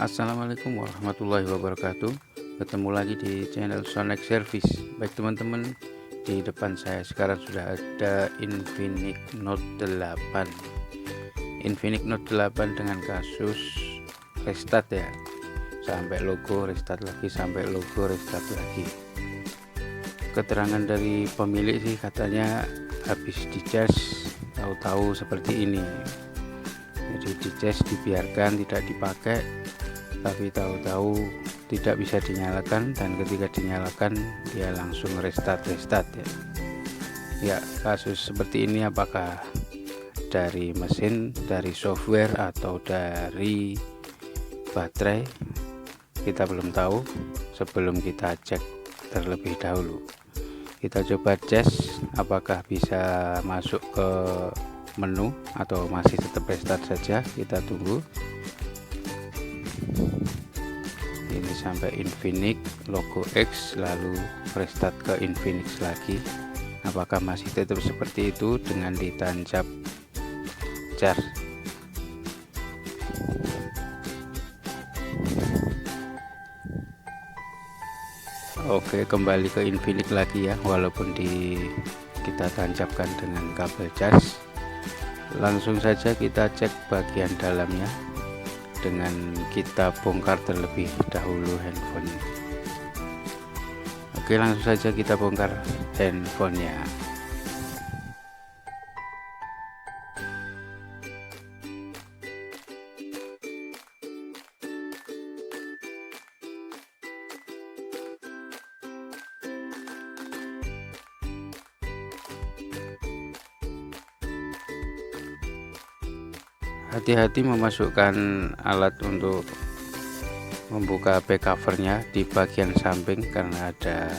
Assalamualaikum warahmatullahi wabarakatuh. Ketemu lagi di channel Sonex Service. Baik teman-teman, di depan saya sekarang sudah ada Infinix Note 8. Infinix Note 8 dengan kasus restart ya. Sampai logo restart lagi, sampai logo restart lagi. Keterangan dari pemilik sih katanya habis dicas, tahu-tahu seperti ini. Jadi dicas, dibiarkan, tidak dipakai, tapi tahu-tahu tidak bisa dinyalakan, dan ketika dinyalakan dia langsung restart ya. Ya, kasus seperti ini apakah dari mesin, dari software, atau dari baterai, kita belum tahu. Sebelum kita cek terlebih dahulu, kita coba cek apakah bisa masuk ke menu atau masih tetap restart saja. Kita tunggu. Ini sampai Infinix logo X, lalu restart ke Infinix lagi. Apakah masih tetap seperti itu dengan ditancap charge? Oke, kembali ke Infinix lagi ya, walaupun kita tancapkan dengan kabel charge. Langsung saja kita cek bagian dalamnya dengan kita bongkar terlebih dahulu handphone. Oke, langsung saja kita bongkar handphonenya. Hati-hati memasukkan alat untuk membuka back covernya di bagian samping karena ada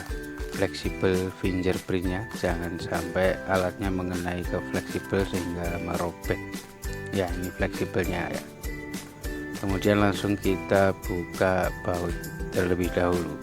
fleksibel fingerprintnya. Jangan sampai alatnya mengenai ke fleksibel sehingga merobek ya. Ini fleksibelnya ya. Kemudian langsung kita buka baut terlebih dahulu.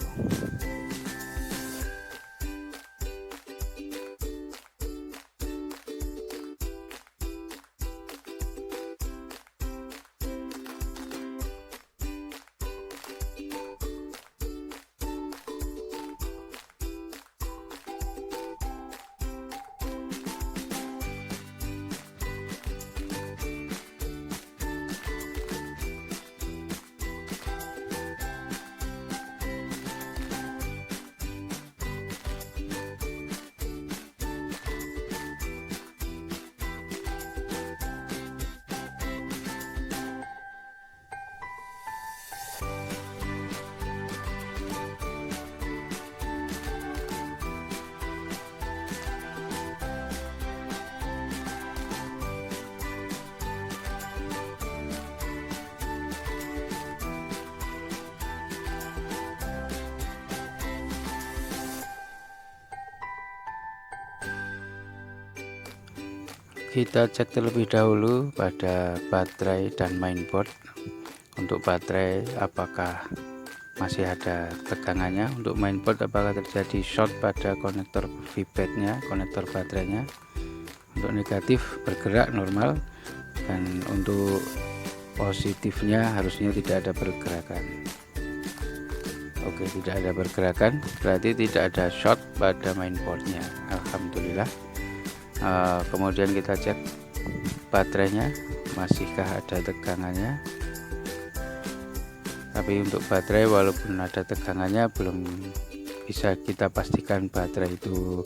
Kita cek terlebih dahulu pada baterai dan mainboard. Untuk baterai apakah masih ada tegangannya, untuk mainboard apakah terjadi short pada konektor VBAT-nya, konektor baterainya. Untuk negatif bergerak normal, dan untuk positifnya harusnya tidak ada pergerakan. Oke, tidak ada pergerakan, berarti tidak ada short pada mainboardnya. Alhamdulillah. Kemudian kita cek baterainya, masihkah ada tegangannya. Tapi untuk baterai walaupun ada tegangannya belum bisa kita pastikan baterai itu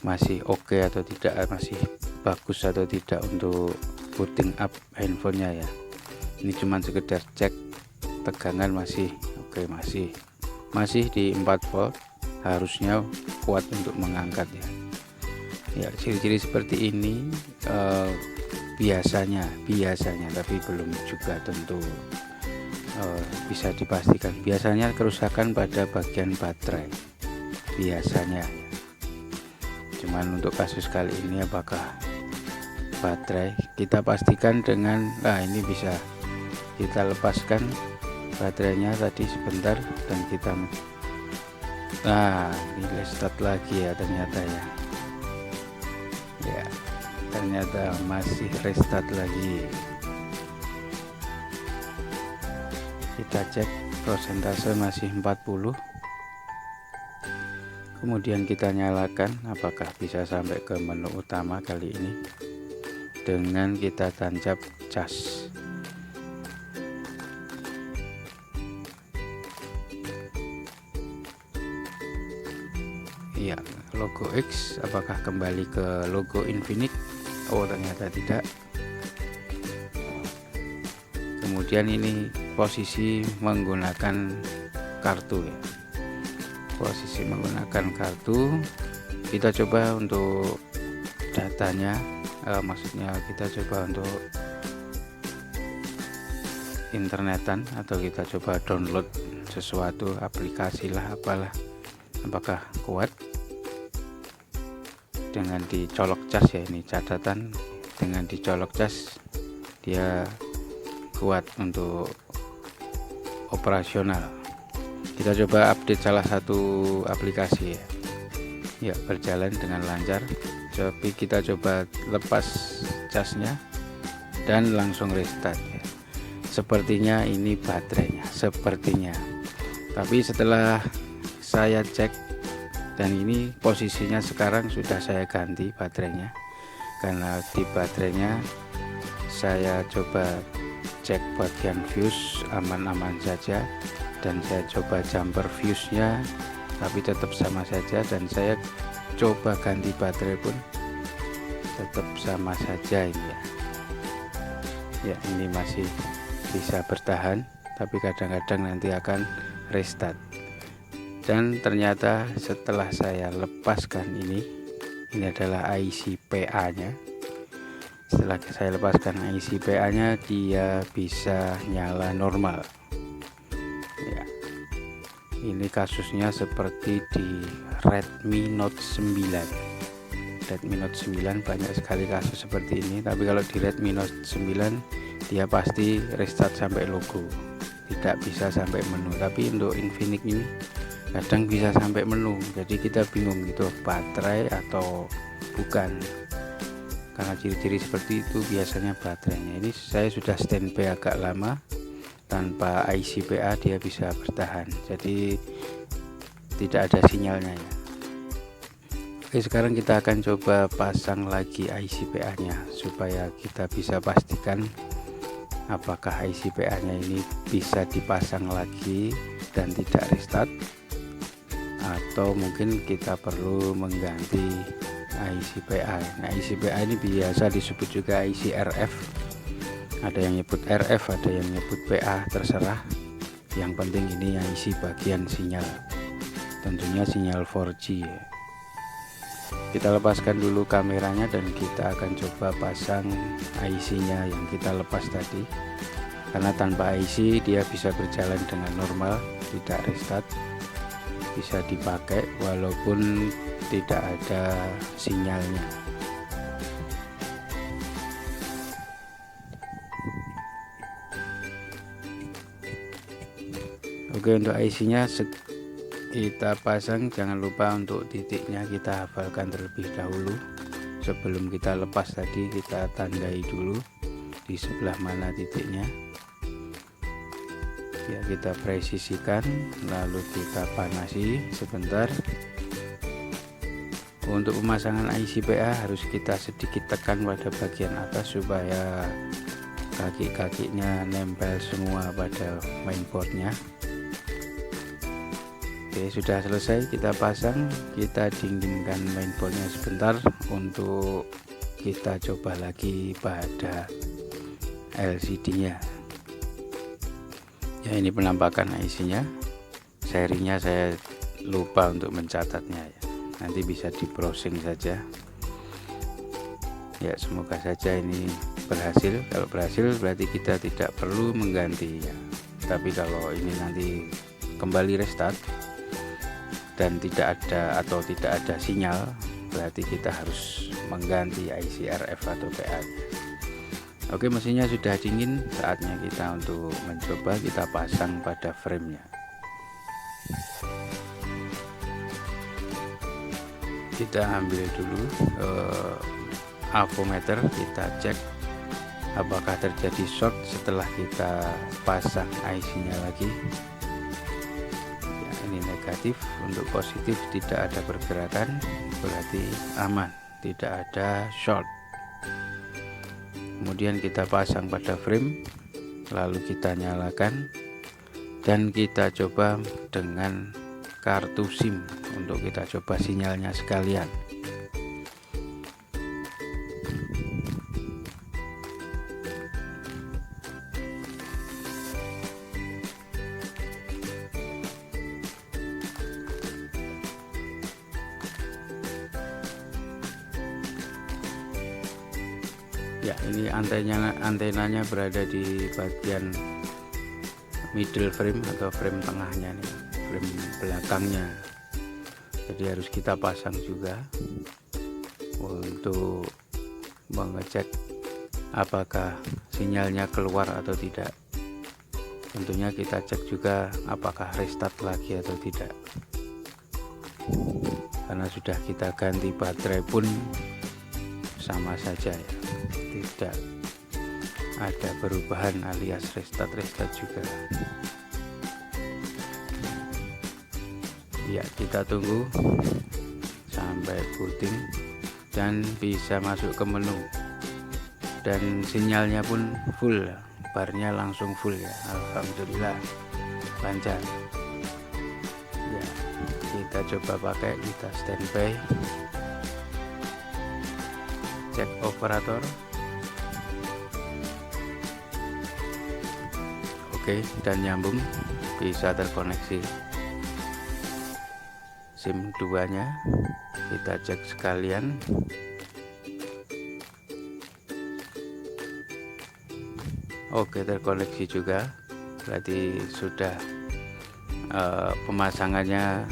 masih oke atau tidak, masih bagus atau tidak untuk booting up handphonenya ya. Ini cuman sekedar cek tegangan masih oke, masih di 4 volt, harusnya kuat untuk mengangkat ya. Ya, ciri-ciri seperti ini biasanya, tapi belum juga tentu bisa dipastikan. Biasanya kerusakan pada bagian baterai biasanya ya. Cuman untuk kasus kali ini apakah baterai, kita pastikan dengan ini bisa kita lepaskan baterainya tadi sebentar, dan kita ini restart lagi ya ternyata ya. Ya, ternyata masih restart lagi. Kita cek prosentase masih 40. Kemudian kita nyalakan, apakah bisa sampai ke menu utama kali ini dengan kita tancap cas. Ya, logo X apakah kembali ke logo Infinix? Oh, ternyata tidak. Kemudian ini posisi menggunakan kartu ya. Posisi menggunakan kartu, kita coba untuk datanya, maksudnya kita coba untuk internetan atau kita coba download sesuatu aplikasi lah apalah, apakah kuat dengan dicolok cas ya. Ini catatan, dengan dicolok cas dia kuat untuk operasional. Kita coba update salah satu aplikasi ya, berjalan dengan lancar. Tapi kita coba lepas casnya dan langsung restart ya. Sepertinya ini baterainya, sepertinya. Tapi setelah saya cek, dan ini posisinya sekarang sudah saya ganti baterainya, karena di baterainya saya coba cek bagian fuse aman-aman saja, dan saya coba jumper fuse-nya tapi tetap sama saja, dan saya coba ganti baterai pun tetap sama saja ini ya. Ini masih bisa bertahan, tapi kadang-kadang nanti akan restart. Dan ternyata setelah saya lepaskan ini adalah IC PA nya. Setelah saya lepaskan IC PA nya, dia bisa nyala normal ya. Ini kasusnya seperti di Redmi Note 9. Redmi Note 9 banyak sekali kasus seperti ini, tapi kalau di Redmi Note 9 dia pasti restart sampai logo, tidak bisa sampai menu. Tapi untuk Infinix ini kadang bisa sampai menu, jadi kita bingung gitu baterai atau bukan, karena ciri-ciri seperti itu biasanya baterainya. Ini saya sudah standby agak lama tanpa IC PA, dia bisa bertahan, jadi tidak ada sinyalnya ya. Oke, sekarang kita akan coba pasang lagi IC PA nya supaya kita bisa pastikan apakah IC PA nya ini bisa dipasang lagi dan tidak restart, atau mungkin kita perlu mengganti IC PA. Nah, IC PA ini biasa disebut juga IC RF. Ada yang nyebut RF, ada yang nyebut PA, terserah. Yang penting ini yang isi bagian sinyal, tentunya sinyal 4G ya. Kita lepaskan dulu kameranya dan kita akan coba pasang IC nya yang kita lepas tadi, karena tanpa IC dia bisa berjalan dengan normal, tidak restart, bisa dipakai walaupun tidak ada sinyalnya. Oke, untuk IC nya kita pasang, jangan lupa untuk titiknya kita hafalkan terlebih dahulu. Sebelum kita lepas tadi kita tandai dulu di sebelah mana titiknya ya, kita presisikan lalu kita panasi sebentar. Untuk pemasangan IC PA harus kita sedikit tekan pada bagian atas supaya kaki-kakinya nempel semua pada mainboardnya. Oke, sudah selesai kita pasang, kita dinginkan mainboardnya sebentar untuk kita coba lagi pada LCD nya ya. Ini penampakan IC nya, serinya saya lupa untuk mencatatnya ya, nanti bisa di browsing saja ya. Semoga saja ini berhasil. Kalau berhasil berarti kita tidak perlu menggantinya, tapi kalau ini nanti kembali restart dan tidak ada sinyal, berarti kita harus mengganti IC RF atau PA. Oke, mesinnya sudah dingin, saatnya kita untuk mencoba. Kita pasang pada framenya. Kita ambil dulu avometer, kita cek apakah terjadi short setelah kita pasang IC-nya lagi. Ya, ini negatif. Untuk positif tidak ada pergerakan, berarti aman, tidak ada short. Kemudian kita pasang pada frame, lalu kita nyalakan dan kita coba dengan kartu SIM untuk kita coba sinyalnya sekalian. Ya, ini antenanya berada di bagian middle frame atau frame tengahnya nih, frame belakangnya. Jadi harus kita pasang juga untuk mengecek apakah sinyalnya keluar atau tidak. Tentunya kita cek juga apakah restart lagi atau tidak, karena sudah kita ganti baterai pun sama saja ya, tidak ada perubahan alias restart juga. Ya, kita tunggu sampai booting dan bisa masuk ke menu, dan sinyalnya pun full, barnya langsung full ya, alhamdulillah lancar. Ya, kita coba pakai, kita standby, cek operator. Oke, dan nyambung, bisa terkoneksi. SIM 2 nya kita cek sekalian. Oke, terkoneksi juga, berarti sudah pemasangannya,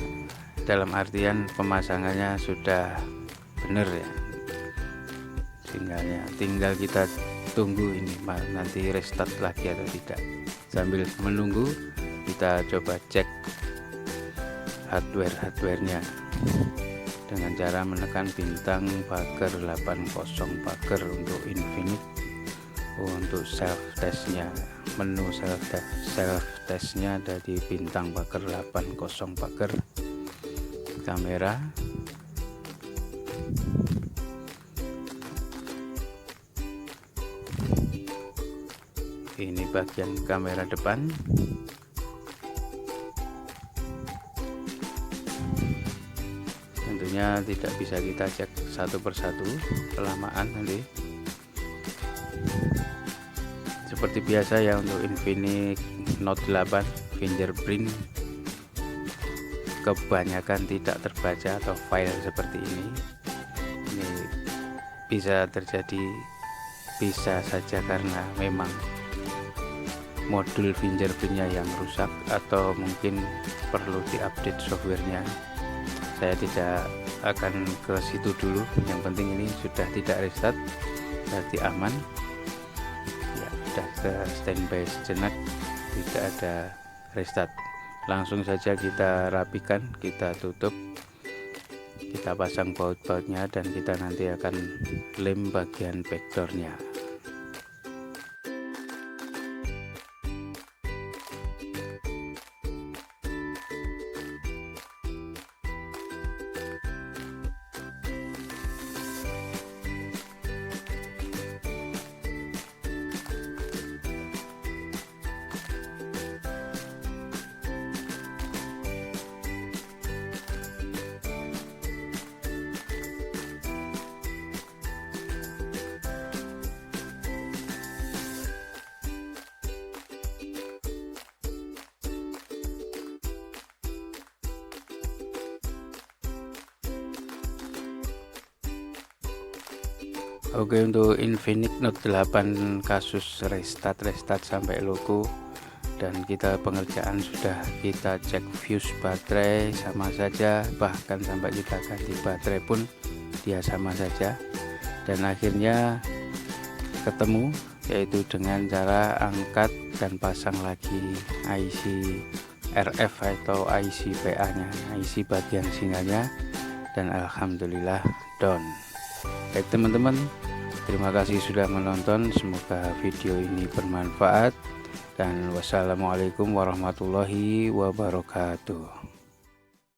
dalam artian pemasangannya sudah benar ya sinyalnya. Tinggal kita tunggu ini nanti restart lagi atau tidak. Sambil menunggu, kita coba cek hardware-nya dengan cara menekan bintang pagar 80 pagar untuk Infinix. Untuk self testnya, menu self testnya ada di bintang pagar 80 pagar. Kamera, ini bagian kamera depan. Tentunya tidak bisa kita cek satu persatu, kelamaan nanti. Seperti biasa ya, untuk Infinix Note 8 fingerprint kebanyakan tidak terbaca atau file seperti ini. Ini bisa terjadi, bisa saja karena memang modul fingerprintnya yang rusak atau mungkin perlu diupdate softwarenya. Saya tidak akan ke situ dulu, yang penting ini sudah tidak restart, berarti aman ya. Sudah ke standby sejenak, tidak ada restart. Langsung saja kita rapikan, kita tutup, kita pasang baut-bautnya, dan kita nanti akan lem bagian backdoornya. Oke, untuk Infinix Note 8 kasus restart sampai logo, dan kita pengerjaan sudah kita cek fuse baterai sama saja, bahkan sampai kita ganti baterai pun dia sama saja, dan akhirnya ketemu, yaitu dengan cara angkat dan pasang lagi IC RF atau IC PA nya, IC bagian sinyalnya, dan alhamdulillah down. Baik teman-teman, Terima kasih sudah menonton, semoga video ini bermanfaat dan wassalamualaikum warahmatullahi wabarakatuh.